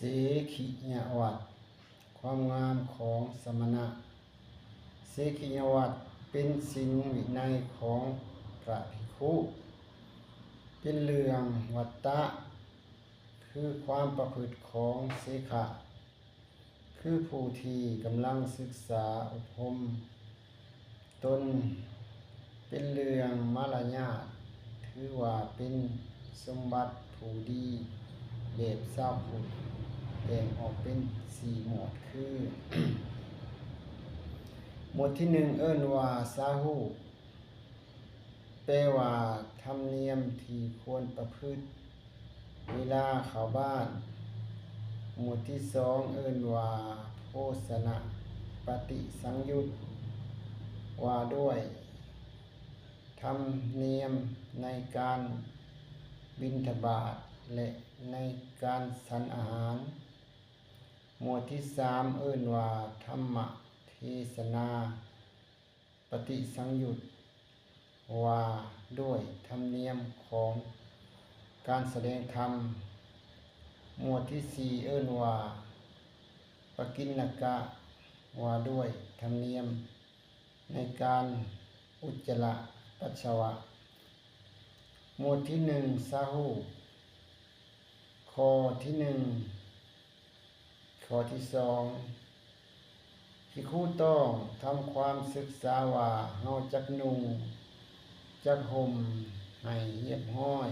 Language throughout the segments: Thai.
เสขิยวัตรความงามของสมณะเสขิยวัตรเป็นศีลวินัยของพระภิกขุเป็นเรื่องวัตตะคือความประพฤติของเสขะคือผู้ที่กำลังศึกษาอบรมตนเป็นเรื่องมารยาทถือว่าเป็นสมบัติผู้ดีแบบชาวพุทธแบ่งออกเป็น4 หมวดคือ หมวดที่ 1เอิ้นว่าสาหูแปลว่าธรรมเนียมที่ควรประพฤติเวลาเข้าบ้าน หมวดที่ 2เอิ้นว่าโภชนะปฏิสังยุตว่าด้วยธรรมเนียมในการบิณฑบาตและในการฉันอาหาร หมวดที่ 3เอิ้นว่าธรรมเทศนาปฏิสังยุตว่าด้วยธรรมเนียมของการแสดงธรรม หมวดที่ 4เอิ้นว่าปกิณกะว่าด้วยธรรมเนียมในการอุจจาระปัสสาวะ หมวดที่ 1สาหูข้อที่ 1ข้อที่ 2ภิกขุต้องทำความศึกษาว่าเฮาจักนุ่งจักห่มให้เรียบร้อย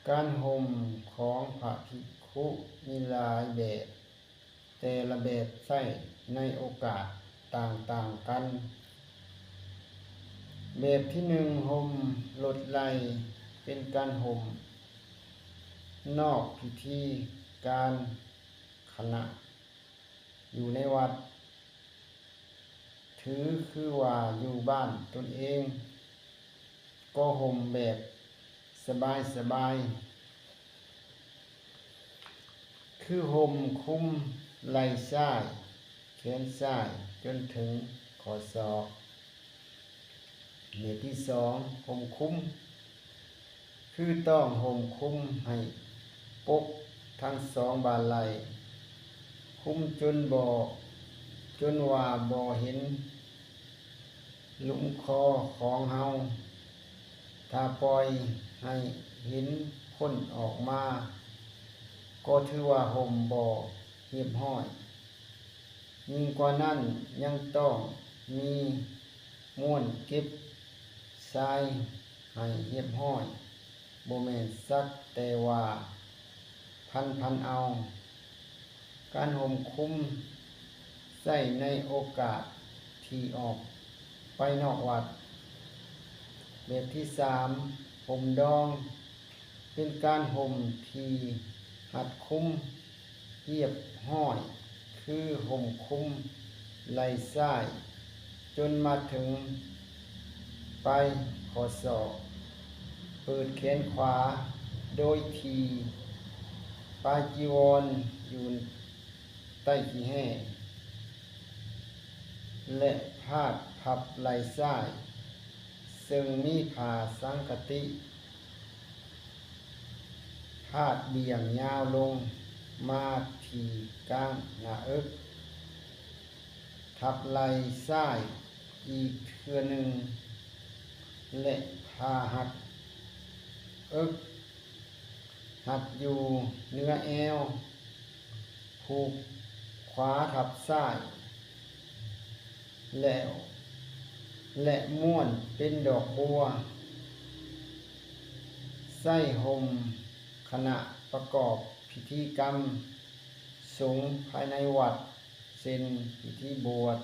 การห่มของพระภิกขุมีหลายแบบ แต่ละแบบใช้ในโอกาสต่างๆกัน แบบที่ 1ห่มลดไหล่เป็นการห่มนอกพิธีการขณะอยู่ในวัด ถือคือว่าอยู่บ้านตนเองก็ห่มแบบสบายๆคือห่มคลุมไหล่ซ้ายแขนซ้ายจนถึงข้อศอกแบบที่ 2ห่มคลุมคือต้องห่มคลุมให้ปกทั้ง2บ่าไหล่คลุมจนว่าบ่เห็นลุ่มคอของเฮาถ้าปล่อยให้เห็นพ้นออกมาก็ถือว่าห่มบ่เรียบร้อยยิ่งกว่านั้นยังต้องมีม้วนเก็บทรายให้เรียบร้อยบ่แม่นสักแต่ว่าพันเอาการห่มคลุมใช้ในโอกาสที่ออกไปนอกวัดแบบที่ 3ห่มดองเป็นการห่มที่หัดคลุมเรียบร้อยคือห่มคลุมไหล่ซ้ายจนมาถึงปลายข้อศอกเปิดแขนขวาโดยที่ปลายจีวรอยู่ใต้ขี้แห้และพาดพับไหล่ซ้ายซึ่งมีผ้าสังฆติพาดเบี่ยงยาวลงมาที่กลางหน้าอกทับไหล่ซ้ายอีกเทื่อหนึ่งและผ้าหัดอกหัดอยู่เหนือเอวผูกขวาทับซ้ายและม้วนเป็นดอกบัวใส่ห่มขณะประกอบพิธีกรรมสงฆ์ภายในวัดเช่นพิธีบวช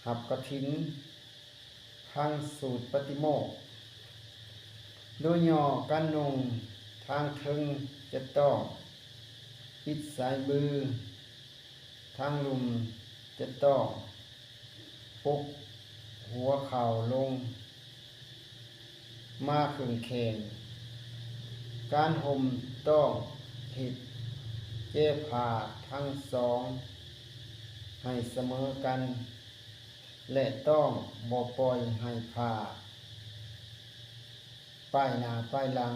หับกฐินพังสูตรปฏิโมกข์โดยย่อการนุ่งทางเทิงจะต้องปิดสายบือทางลุ่มจะต้องปกหัวเข่าลงมาครึ่งแขนการห่มต้องหิดเย็บผ้าทั้งสองให้เสมอกันและต้องบ่ปล่อยให้ผ้าป้ายหน้าป้ายหลัง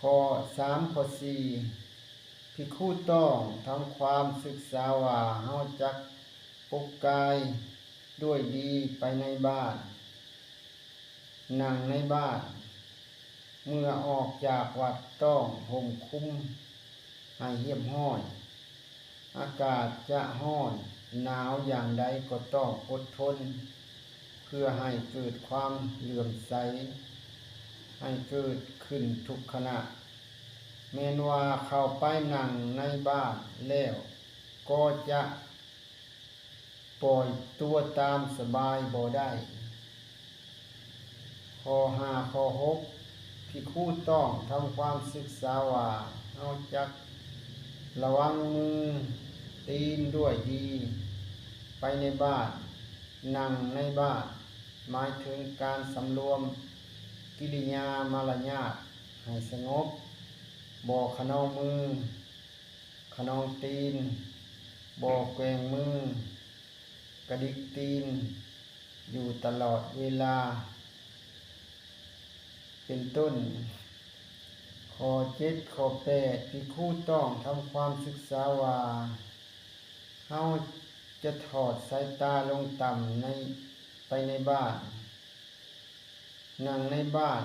ข้อ3ข้อ4ภิกขุต้องทำความศึกษาว่าเฮาจักปกกายด้วยดีไปในบ้านนั่งในบ้านเมื่อออกจากวัดต้องห่มคลุมให้เรียบร้อยอากาศจะร้อนหนาวอย่างใดก็ต้องอดทนเพื่อให้เกิดความเหลื่อมใสให้เกิดขึ้นทุกขณะแม้นว่าเข้าไปนั่งในบ้านแล้วก็จะปล่อยตัวตามสบายบ่ได้ข้อ5ข้อ6ภิกขุต้องทำความศึกษาว่าเฮาจักระวังมือตีนด้วยดีไปในบ้านนั่งในบ้านหมายถึงการสำรวมกิริยามารยาทให้สงบบ่ขนมมือขนมตีนบ่แกว่งมือกระดิกตีนอยู่ตลอดเวลาเป็นต้นข้อ7ข้อ8ภิกขุต้องทำความศึกษาว่าเฮาจะถอดสายตาลงต่ำไปในบ้านนั่งในบ้าน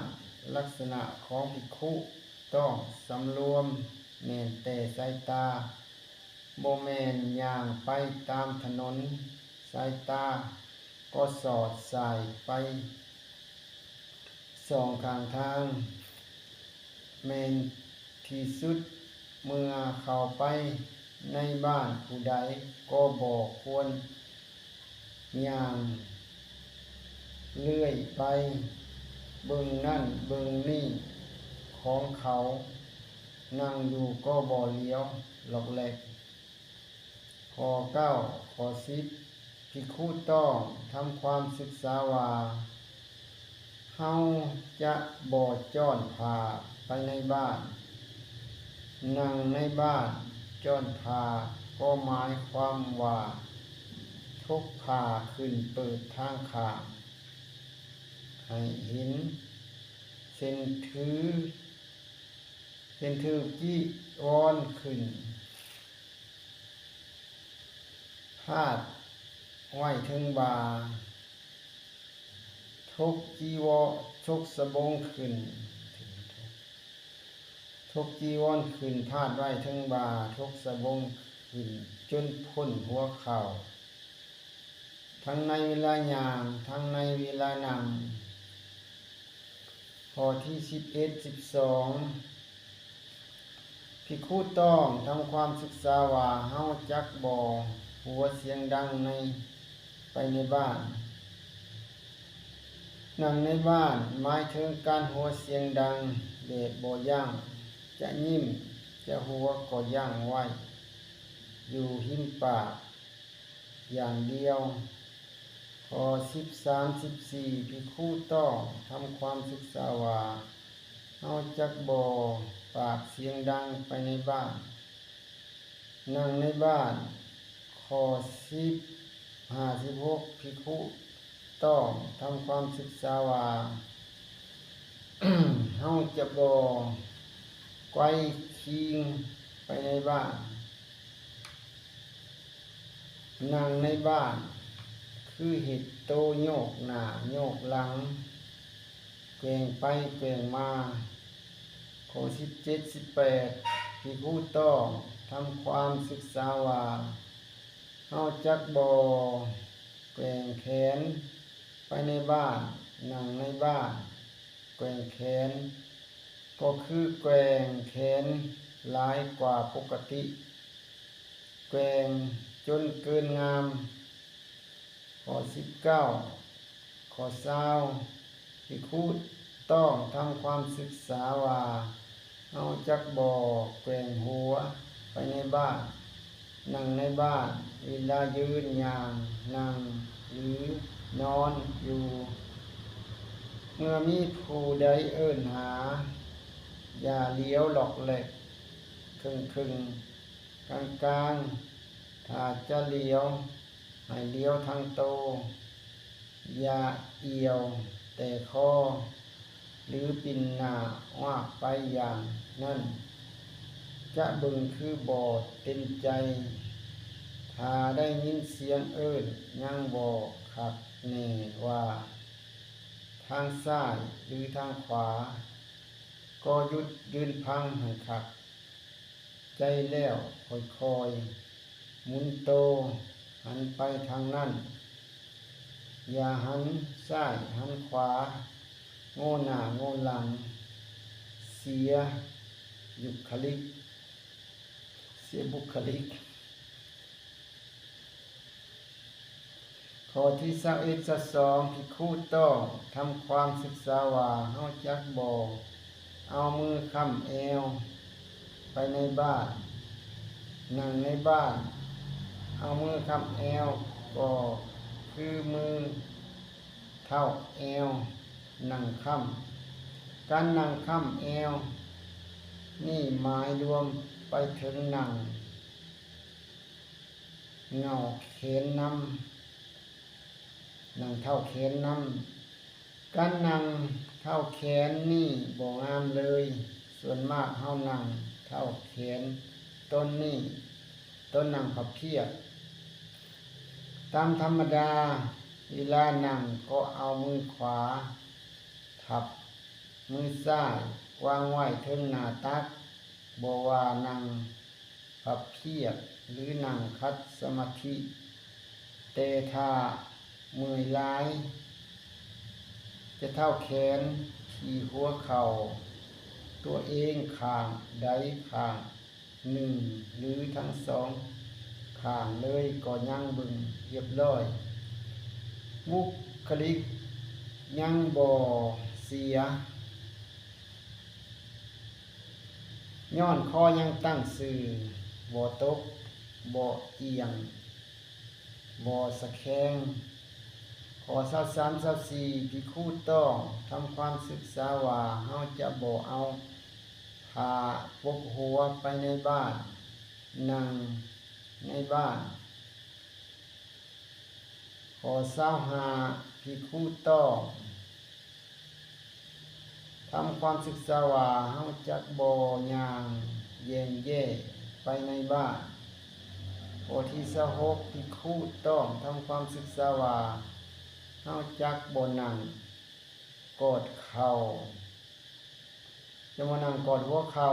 ลักษณะของภิกขุต้องสำรวมแม่นแต่สายตาบ่แม่นย่างไปตามถนนสายตาก็สอดสายไปสองข้างทางแม่นที่สุดเมื่อเข้าไปในบ้านผู้ใดก็บ่ควรย่างเลื่อยไปเบิ่งนั่นเบิ่งนี่ของเขานั่งอยู่ก็บ่เลี้ยวหลอกแหลกข้อ9ข้อ10ภิกขุต้องทำความศึกษาว่าเฮาจะบ่จ้อนผ้าไปในบ้านนั่งในบ้านจ้อนผ้าก็หมายความว่าทุกผ้าขึ้นเปิดทางข้างให้เห็นเส้นถือจีวรขึ้นพาดไว้ถึงบ่าทุกจีวรทุกสบงขึ้นทุกจีวรขึ้นพาดไว้ถึงบ่าทุกสบงขึ้นจนพ้นหัวเข่าทั้งในเวลาย่างทั้งในเวลานั่งข้อที่11 12ภิกขุต้องทำความศึกษาว่าเฮาจักบ่หัวเสียงดังไปในบ้านนั่งในบ้านหมายถึงการหัวเสียงดังเดดบ่ยั้งจะยิ้มจะหัวก็ยั้งไว้อยู่หิ้มปากอย่างเดียวข้อ13 14ภิกขุต้องทำความศึกษาว่าเฮาจักบ่ปากเสียงดังไปในบ้านนั่งในบ้านข้อ16ภิกขุต้องทำความศึกษาว่า เฮาจะบ่ไกวคิงไปในบ้านนั่งในบ้านคือเห็ดโตโยกหน้าโยกหลังแกว่งไปแกว่งมาข้อ17 18ภิกขุต้องทำความศึกษาว่าเฮาจักบ่แกว่งแขนไปในบ้านนั่งในบ้านแกว่งแขนก็คือแกว่งแขนหลายกว่าปกติแกว่งจนเกินงามข้อ19ข้อ20ภิกขุต้องทำความศึกษาว่าเฮาจักบ่แกว่งหัวไปในบ้านนั่งในบ้านเวลายืนย่างนั่งหรือนอนอยู่เมื่อมีผู้ใดเอิ้นหาอย่าเลี้ยวหลอกแหลกครึ่งกลางถ้าจะเลี้ยวให้เลี้ยวทางโตอย่าเอียวแต่คอ หรือปินหน้าว่าไปอย่างนั้นจะเบิ่งคือบ่เต็มใจถ้าได้ยินเสียงเอิ้นยังบ่คักแน่ว่าทางซ้ายหรือทางขวาก็หยุดยืนพังให้คักใจแล้วค่อยๆหมุนโตหันไปทางนั้นอย่าหันซ้ายหันขวาโง่หน้าโง่หลังเสียบุคลิกข้อที่21 ภิกขุต้องทำความศึกษาว่าเฮาจักบ่เอามือค้ำเอวไปในบ้านนั่งในบ้านเอามือค้ำเอวก็คือมือเท่าเอวนั่งค้ำการนั่งค้ำเอวนี่หมายรวมไปถึงนั่งเงาเขนนำนั่งเท่าแขนนำการนั่งเท่าแขนนี่บ่งามเลยส่วนมากเฮานั่งเท่าแขนต้นนี่ต้นนั่งพับเพียบตามธรรมดาเวลานั่งก็เอามือขวาทับมือซ้ายวางไว้เทิงหน้าตักบ่ว่านั่งพับเพียบหรือนั่งคัดสมาธิแต่ถ้ามือหลายจะเท่าแขนที่หัวเข่าตัวเองข้างใดข้างหนึ่งหรือทั้งสองข้างเลยก็ยังบึงเรียบร้อยบุคลิกยังบ่เสียย้อนคอยังตั้งซื่อบ่ตกบ่เอียงบ่สะแคงข้อ23 ภิกขุต้องทำความศึกษาว่าเฮาจะบ่เอาผ้าปกหัวไปในบ้านนั่งในบ้านข้อ25 ภิกขุต้องทำความศึกษาว่าเฮาจะบ่ย่างแย่งแย่ไปในบ้านข้อที่26 ภิกขุต้องทำความศึกษาว่าเฮาจักบ่นั่งกอดเข่าจะมานั่งกอดหัวเข่า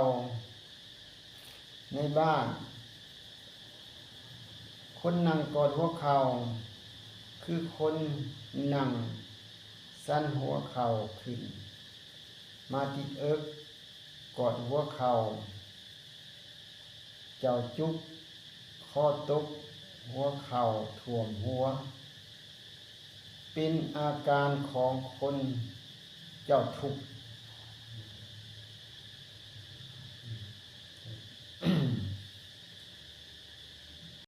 ในบ้านคนนั่งกอดหัวเข่าคือคนนั่งสั้นหัวเข่าขึ้นมาติดเอิกกอดหัวเข่าเจ้าจุกข้อตกหัวเข่าท่วมหัวเป็นอาการของคนเจ้าทุกข์